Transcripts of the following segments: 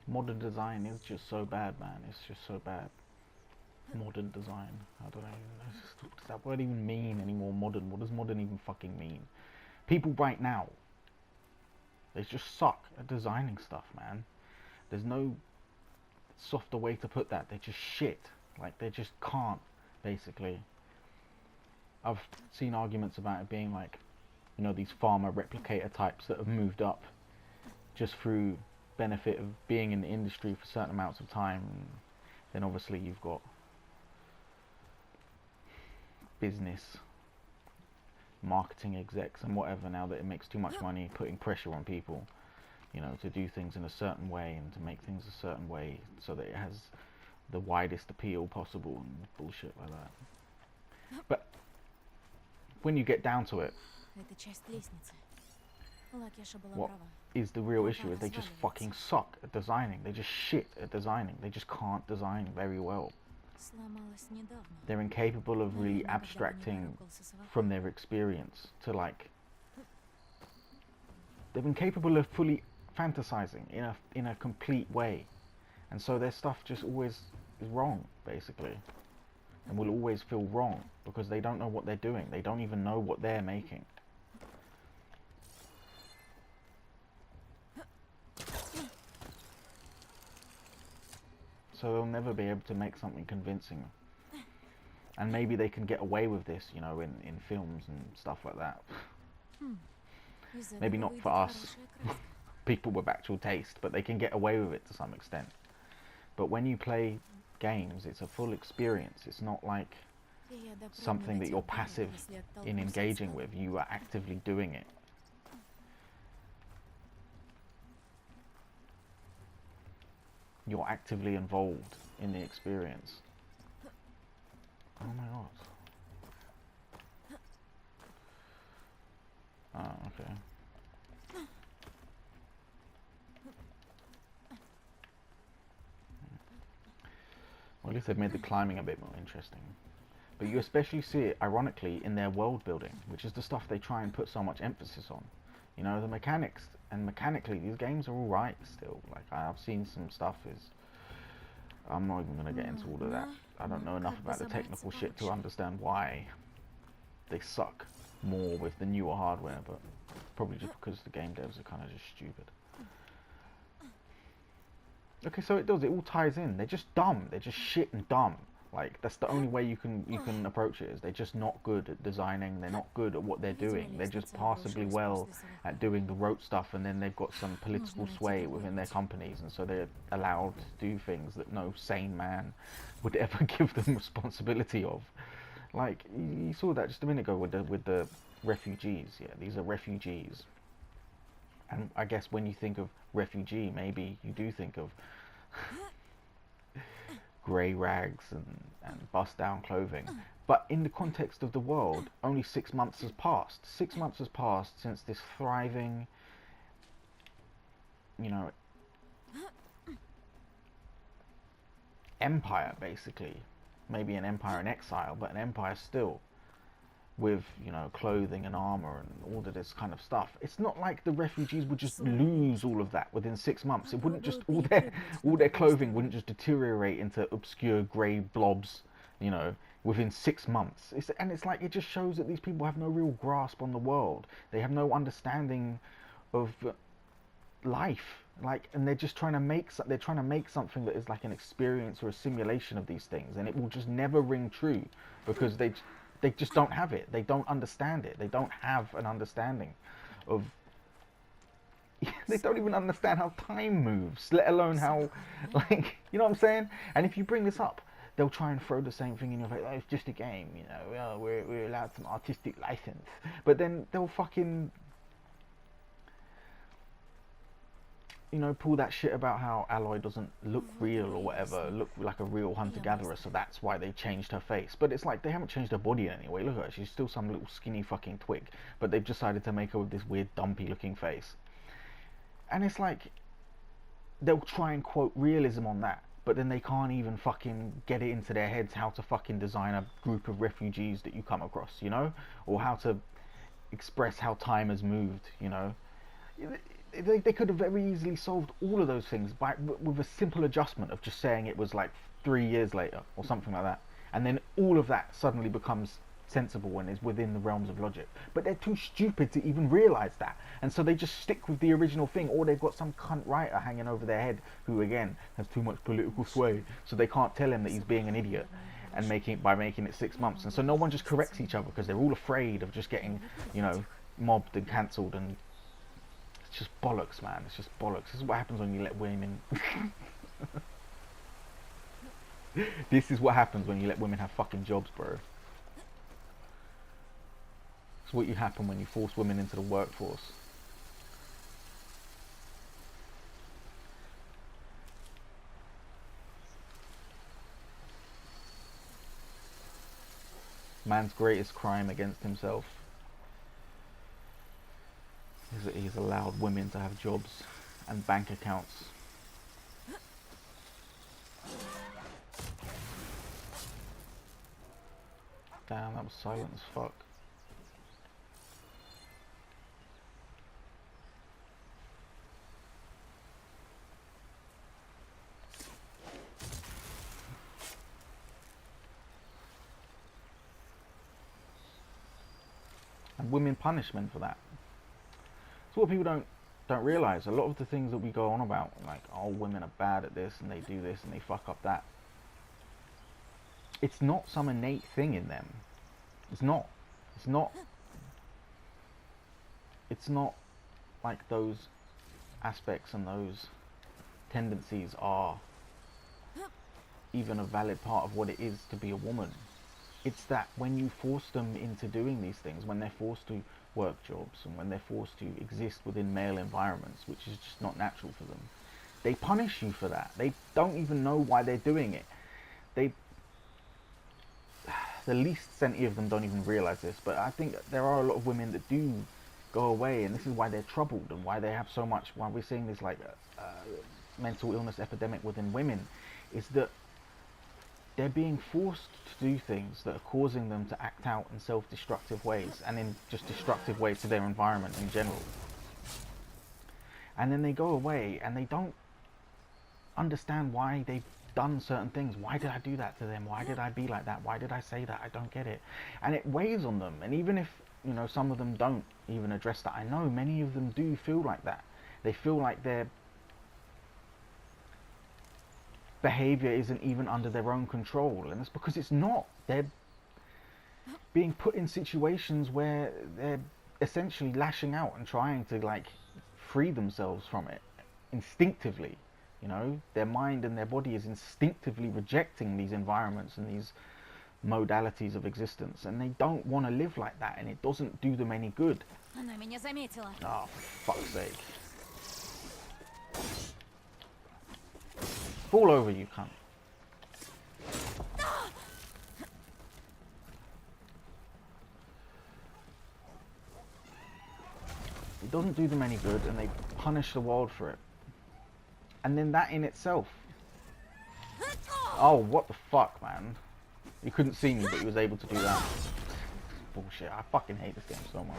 Modern design is just so bad, man. It's just so bad. Modern design. I don't know. What does that word even mean anymore? Modern. What does modern even fucking mean? People right now, they just suck at designing stuff, man. There's no softer way to put that. They're just shit. Like, they just can't, basically. I've seen arguments about it being like, you know, these farmer replicator types that have moved up just through benefit of being in the industry for certain amounts of time. And then obviously you've got business, marketing execs and whatever, now that it makes too much money, putting pressure on people, you know, to do things in a certain way and to make things a certain way so that it has the widest appeal possible and bullshit like that. But when you get down to it, what is the real issue is they just fucking suck at designing. They just shit at designing. They just can't design very well. They're incapable of really abstracting from their experience to, like, they're incapable of fully fantasizing in a complete way, and so their stuff just always is wrong, basically, and will always feel wrong because they don't know what they're doing. They don't even know what they're making. So they'll never be able to make something convincing. And maybe they can get away with this, you know, in films and stuff like that. Maybe not for us, people with actual taste, but they can get away with it to some extent. But when you play games, it's a full experience. It's not like something that you're passive in engaging with. You are actively doing it. You're actively involved in the experience. Oh my god. Oh, okay. Well, at least they've made the climbing a bit more interesting. But you especially see it, ironically, in their world building, which is the stuff they try and put so much emphasis on. You know, the mechanics, and mechanically, these games are alright still. Like, I've seen some stuff is... I'm not even going to get into all of that. I don't know enough about the technical shit to understand why they suck more with the newer hardware, but probably just because the game devs are kind of just stupid. Okay, so it all ties in. They're just dumb. They're just shit and dumb. Like, that's the only way you can approach it, is they're just not good at designing. They're not good at what they're doing. They're just passably well at doing the rote stuff, and then they've got some political sway within their companies, and so they're allowed to do things that no sane man would ever give them responsibility of. Like, you saw that just a minute ago with the refugees. Yeah, these are refugees. And I guess when you think of refugee, maybe you do think of grey rags and bust-down clothing. But in the context of the world, only 6 months has passed. 6 months has passed since this thriving, you know, empire, basically. Maybe an empire in exile, but an empire still. With, you know, clothing and armor and all of this kind of stuff. It's not like the refugees would just lose all of that within 6 months. It wouldn't just, all their clothing wouldn't just deteriorate into obscure grey blobs, you know, within 6 months. It's like, it just shows that these people have no real grasp on the world. They have no understanding of life. Like, and they're just trying to make something that is like an experience or a simulation of these things, and it will just never ring true because they just don't have it. They don't understand it. They don't have an understanding of... They don't even understand how time moves, let alone how, like, you know what I'm saying? And if you bring this up, they'll try and throw the same thing in your face. Oh, it's just a game, you know. Well, we're allowed some artistic license. But then they'll fucking... you know, pull that shit about how Aloy doesn't look real or whatever, look like a real hunter-gatherer, so that's why they changed her face. But it's like, they haven't changed her body in any way. Look at her, she's still some little skinny fucking twig, but they've decided to make her with this weird dumpy looking face. And it's like, they'll try and quote realism on that, but then they can't even fucking get it into their heads how to fucking design a group of refugees that you come across, you know? Or how to express how time has moved, you know? they could have very easily solved all of those things with a simple adjustment of just saying it was like 3 years later or something like that, and then all of that suddenly becomes sensible and is within the realms of logic. But they're too stupid to even realise that, and so they just stick with the original thing, or they've got some cunt writer hanging over their head who again has too much political sway, so they can't tell him that he's being an idiot and making it 6 months, and so no one just corrects each other because they're all afraid of just getting, you know, mobbed and cancelled. And it's just bollocks, man. It's just bollocks. This is what happens when you let women this is what happens when you let women have fucking jobs, bro. It's what you happen when you force women into the workforce. Man's greatest crime against himself is that he's allowed women to have jobs and bank accounts. Damn, that was silent as fuck. And women punish men for that. So what people don't realise, a lot of the things that we go on about, like, oh, women are bad at this and they do this and they fuck up that, it's not some innate thing in them. It's not like those aspects and those tendencies are even a valid part of what it is to be a woman. It's that when you force them into doing these things, when they're forced to work jobs and when they're forced to exist within male environments, which is just not natural for them, they punish you for that. They don't even know why they're doing it. The least sentient of them don't even realize this, but I think there are a lot of women that do go away, and this is why they're troubled and why they have so much, why we're seeing this like mental illness epidemic within women, is that they're being forced to do things that are causing them to act out in self-destructive ways and in just destructive ways to their environment in general. And then they go away and they don't understand why they've done certain things. Why did I do that to them? Why did I be like that? Why did I say that? I don't get it. And it weighs on them. And even if, you know, some of them don't even address that, I know many of them do feel like that. They feel like their behavior isn't even under their own control, and it's because it's not. They're being put in situations where they're essentially lashing out and trying to like free themselves from it instinctively. You know, their mind and their body is instinctively rejecting these environments and these modalities of existence, and they don't want to live like that, and it doesn't do them any good. Oh, for fuck's sake. Fall over, you cunt. It doesn't do them any good, and they punish the world for it. And then that in itself. Oh, what the fuck, man. He couldn't see me, but he was able to do that. Bullshit. I fucking hate this game so much.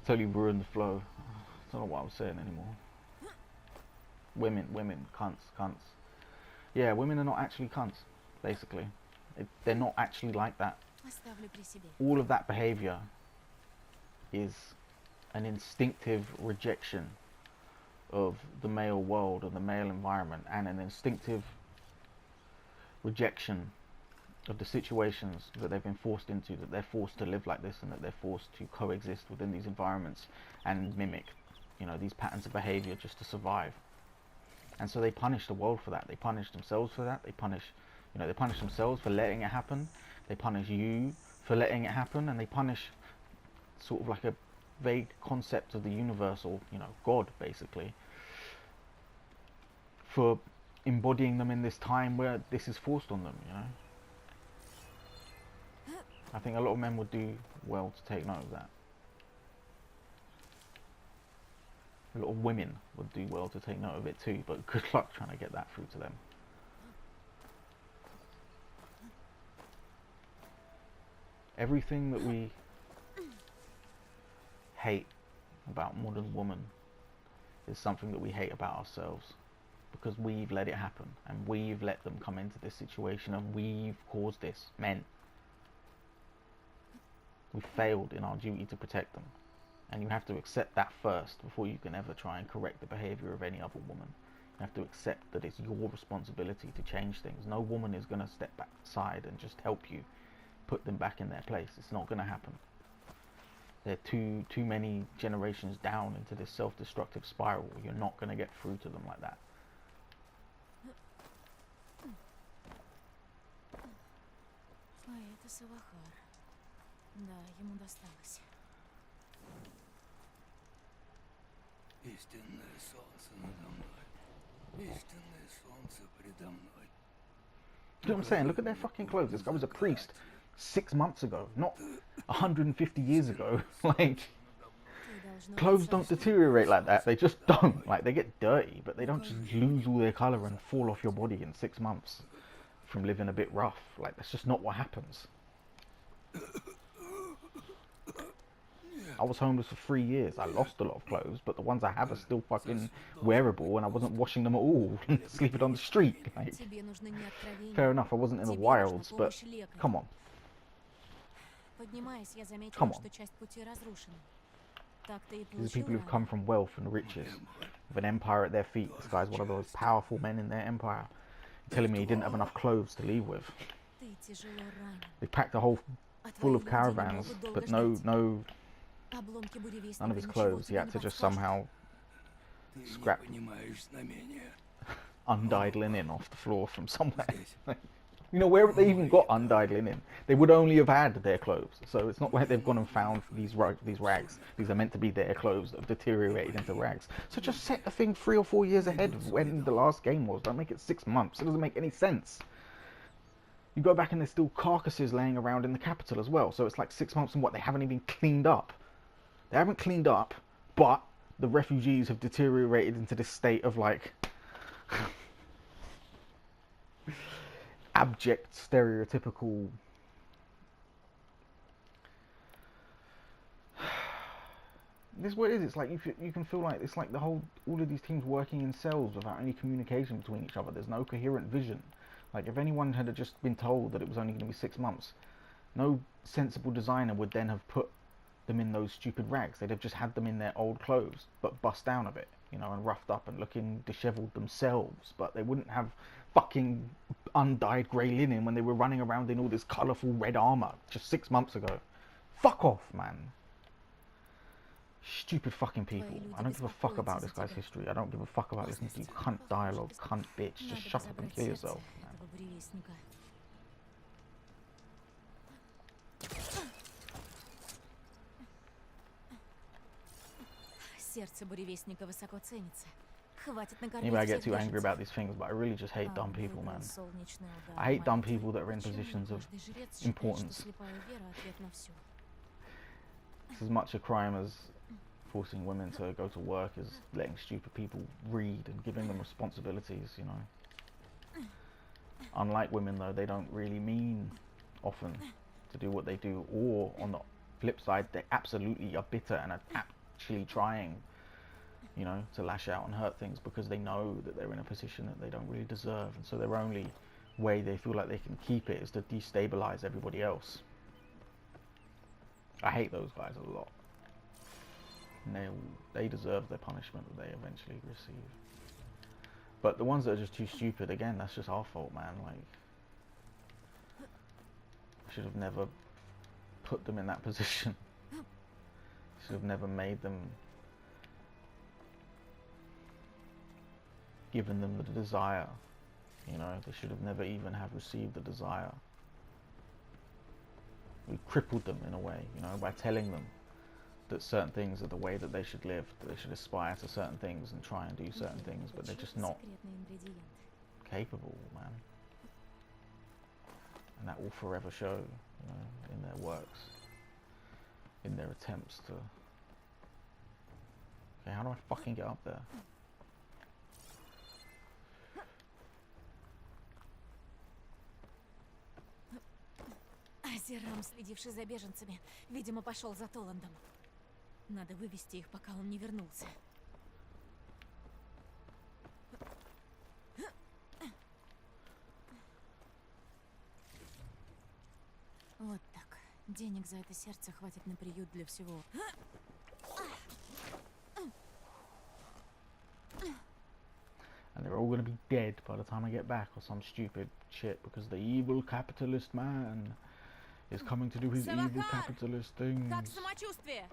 Totally ruined the flow. I don't know what I was saying anymore. Women, cunts. Yeah, women are not actually cunts, basically. They're not actually like that. All of that behavior is an instinctive rejection of the male world and the male environment, and an instinctive rejection of the situations that they've been forced into, that they're forced to live like this and that they're forced to coexist within these environments and mimic, you know, these patterns of behavior just to survive. And so they punish the world for that. They punish themselves for that. They punish themselves for letting it happen. They punish you for letting it happen, and they punish sort of like a vague concept of the universe, or, you know, God, basically, for embodying them in this time where this is forced on them, you know. I think a lot of men would do well to take note of that. A lot of women would do well to take note of it too, but good luck trying to get that through to them. Everything that we hate about modern woman is something that we hate about ourselves, because we've let it happen and we've let them come into this situation and we've caused this. Men, we failed in our duty to protect them, and you have to accept that first before you can ever try and correct the behavior of any other woman. You have to accept that it's your responsibility to change things. No woman is going to step back aside and just help you put them back in their place. It's not going to happen. They're too many generations down into this self-destructive spiral. You're not going to get through to them like that. Это Савахар. Да, ему досталось. Истинное солнце надо мной. Истинное солнце предо мной. You know what I'm saying? Look at their fucking clothes. This guy was a priest 6 months ago, not 150 years ago. Like, clothes don't deteriorate like that. They just don't. Like, they get dirty, but they don't just lose all their colour and fall off your body in 6 months from living a bit rough. Like, that's just not what happens. I was homeless for 3 years. I lost a lot of clothes, but the ones I have are still fucking wearable, and I wasn't washing them at all. Sleeping on the street. Like, fair enough, I wasn't in the wilds, but come on. Come on. These are people who've come from wealth and riches, with an empire at their feet. This guy's one of those powerful men in their empire. You're telling me he didn't have enough clothes to leave with. They packed a whole full of caravans, but none of his clothes. He had to just somehow scrap undyed linen off the floor from somewhere. You know, where they even got undyed linen? They would only have had their clothes. So it's not like they've gone and found these rags. These are meant to be their clothes that have deteriorated into rags. So just set the thing 3 or 4 years ahead of when the last game was. Don't make it 6 months. It doesn't make any sense. You go back and there's still carcasses laying around in the capital as well. So it's like 6 months and what? They haven't even cleaned up. They haven't cleaned up, but the refugees have deteriorated into this state of like abject, stereotypical this is what it is. It's like you can feel like it's like all of these teams working in cells without any communication between each other. There's no coherent vision. Like, if anyone had just been told that it was only going to be 6 months, no sensible designer would then have put them in those stupid rags. They'd have just had them in their old clothes, but bust down a bit, you know, and roughed up and looking disheveled themselves. But they wouldn't have fucking undyed grey linen when they were running around in all this colourful red armour just 6 months ago. Fuck off, man. Stupid fucking people. I don't give a fuck about this guy's history. I don't give a fuck about listening to you cunt dialogue, cunt bitch. Just shut up and kill yourself, man. Maybe I get too angry about these things, but I really just hate dumb people, man. I hate dumb people that are in positions of importance. It's as much a crime as forcing women to go to work as letting stupid people read and giving them responsibilities, you know. Unlike women, though, they don't really mean often to do what they do, or on the flip side, they absolutely are bitter and are actually trying, you know, to lash out and hurt things because they know that they're in a position that they don't really deserve, and so their only way they feel like they can keep it is to destabilize everybody else. I hate those guys a lot. And they deserve their punishment that they eventually receive. But the ones that are just too stupid, again, that's just our fault, man. Like, I should have never put them in that position. Should have never made them, given them the desire. You know, they should have never even have received the desire. We crippled them in a way, you know, by telling them that certain things are the way that they should live, that they should aspire to certain things and try and do certain things, but they're just not capable, man. And that will forever show, you know, in their works, in their attempts to... Okay, how do I fucking get up there? Азерам, следивший за беженцами, видимо, пошел за Толандом. Надо вывести их, пока он не вернулся. Вот так. Денег за это сердце хватит на приют для всего. And they're all going to be dead by the time I get back, or some stupid shit, because the evil capitalist man is coming to do his evil capitalist things. Как самочувствие?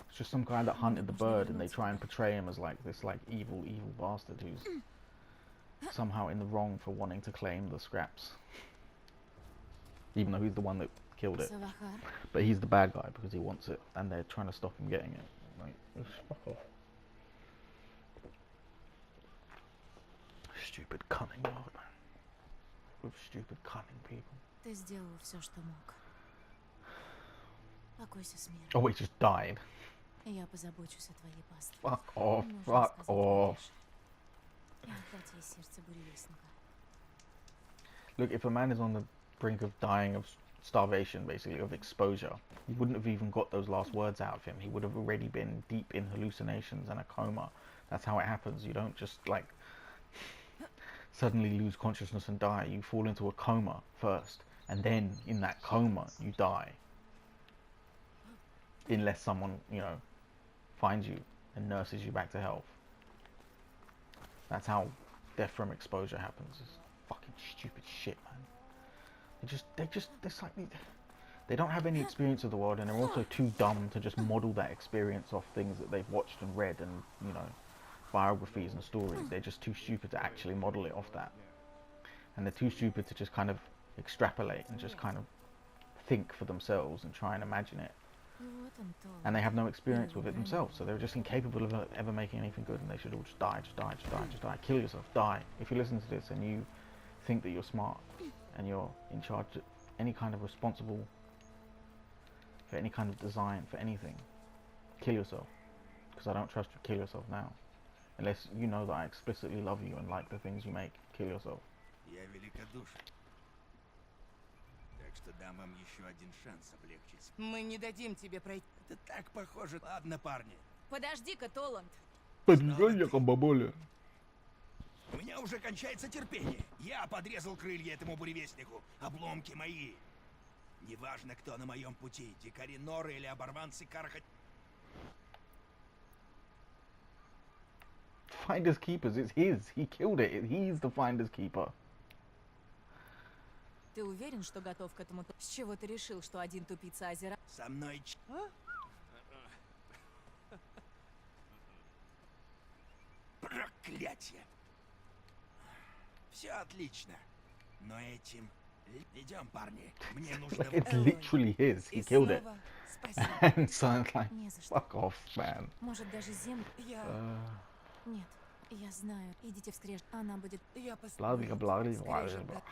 It's just some guy that hunted the bird, and they try and portray him as like this like evil bastard who's somehow in the wrong for wanting to claim the scraps, even though he's the one that killed it. Савахар. But he's the bad guy because he wants it, and they're trying to stop him getting it. Like, just fuck off. Stupid cunning world, man. With stupid cunning people. Ты сделал все, что мог. Покойся с миром. Oh, he just died. Я позабочусь о твоей пастве. Fuck off, Нужно fuck сказать off. Мариш. И отдать ей сердце буревестника. Look, if a man is on the brink of dying of starvation, basically, of exposure, he wouldn't have even got those last words out of him. He would have already been deep in hallucinations and a coma. That's how it happens. You don't just, like, suddenly lose consciousness and die. You fall into a coma first, and then in that coma, you die. Unless someone, you know, finds you and nurses you back to health. That's how death from exposure happens. It's fucking stupid shit, man. They don't have any experience of the world, and they're also too dumb to just model that experience off things that they've watched and read and, you know, biographies and stories. They're just too stupid to actually model it off that. And they're too stupid to just kind of extrapolate and just kind of think for themselves and try and imagine it. Вот он то. And they have no experience with it themselves, so they're just incapable of ever making anything good, and they should all just die, just die, just die, just die. Kill yourself, die. If you listen to this and you think that you're smart and you're in charge of any kind of responsible for any kind of design, for anything, kill yourself. Because I don't trust you. Kill yourself now. Unless you know that I explicitly love you and like the things you make. Kill yourself. Я великодушен. Так что дам вам еще один шанс облегчить. Мы не дадим тебе пройти. Это так похоже. Ладно, парни. Подожди-ка, Толанд. У меня уже кончается терпение. Я подрезал крылья этому буревестнику. Обломки мои. Неважно, кто на моем пути. Дикари Норы или оборванцы Кархат. Finders keepers, it's his. He killed it. He's the finders keeper. Ты уверен, что готов к этому? С чего ты решил, что один тупица озера? Со мной Проклятие. Все отлично. Но этим... Идем, парни. Мне нужно... Like, it's literally his. He killed it. Спасибо. And so it's like, Не за что. fuck off, man. Может, даже землю? Я Нет, я знаю. Идите в скрежет. Она будет... я Blah, blah, blah, blah, Скрежет, blah. да.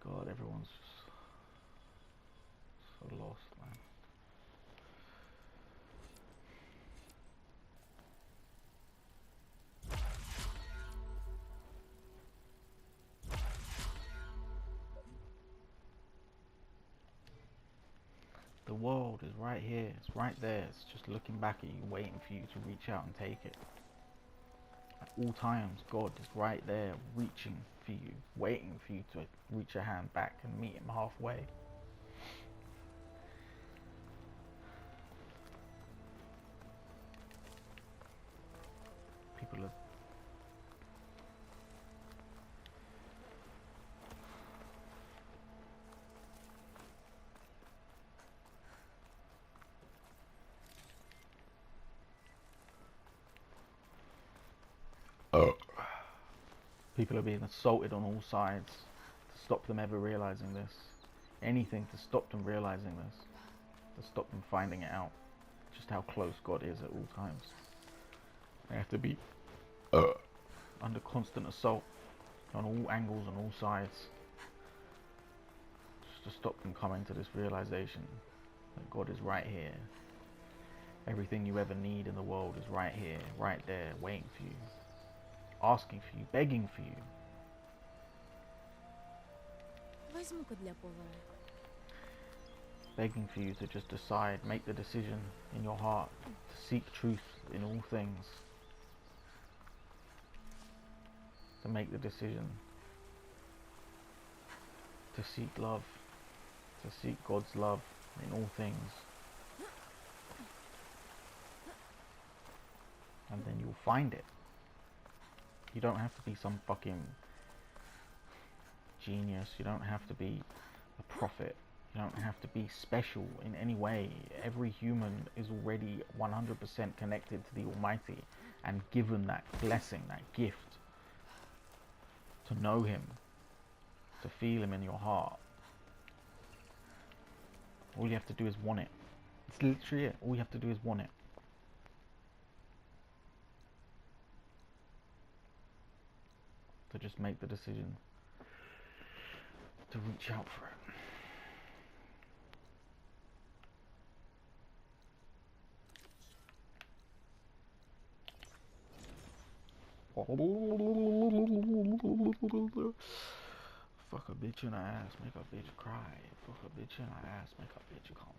God, everyone's just so lost, man. The world is right here. It's right there. It's just looking back at you, waiting for you to reach out and take it. At all times, God is right there, reaching for you, waiting for you to reach your hand back and meet him halfway. People are... People are being assaulted on all sides to stop them ever realizing this. Anything to stop them realizing this. To stop them finding it out. Just how close God is at all times. They have to be under constant assault on all angles and all sides. Just to stop them coming to this realization that God is right here. Everything you ever need in the world is right here, right there, waiting for you. asking for you, begging for you. Возьму-ка для повара. Begging for you to just decide, make the decision in your heart to seek truth in all things. To make the decision to seek love, to seek God's love in all things. And then you'll find it. You don't have to be some fucking genius. You don't have to be a prophet. You don't have to be special in any way. Every human is already 100% connected to the Almighty and given that blessing, that gift, to know Him, to feel Him in your heart. All you have to do is want it. It's literally it. All you have to do is want it. To just make the decision to reach out for it. Fuck a bitch in the ass, make a bitch cry. Fuck a bitch in the ass, make a bitch come.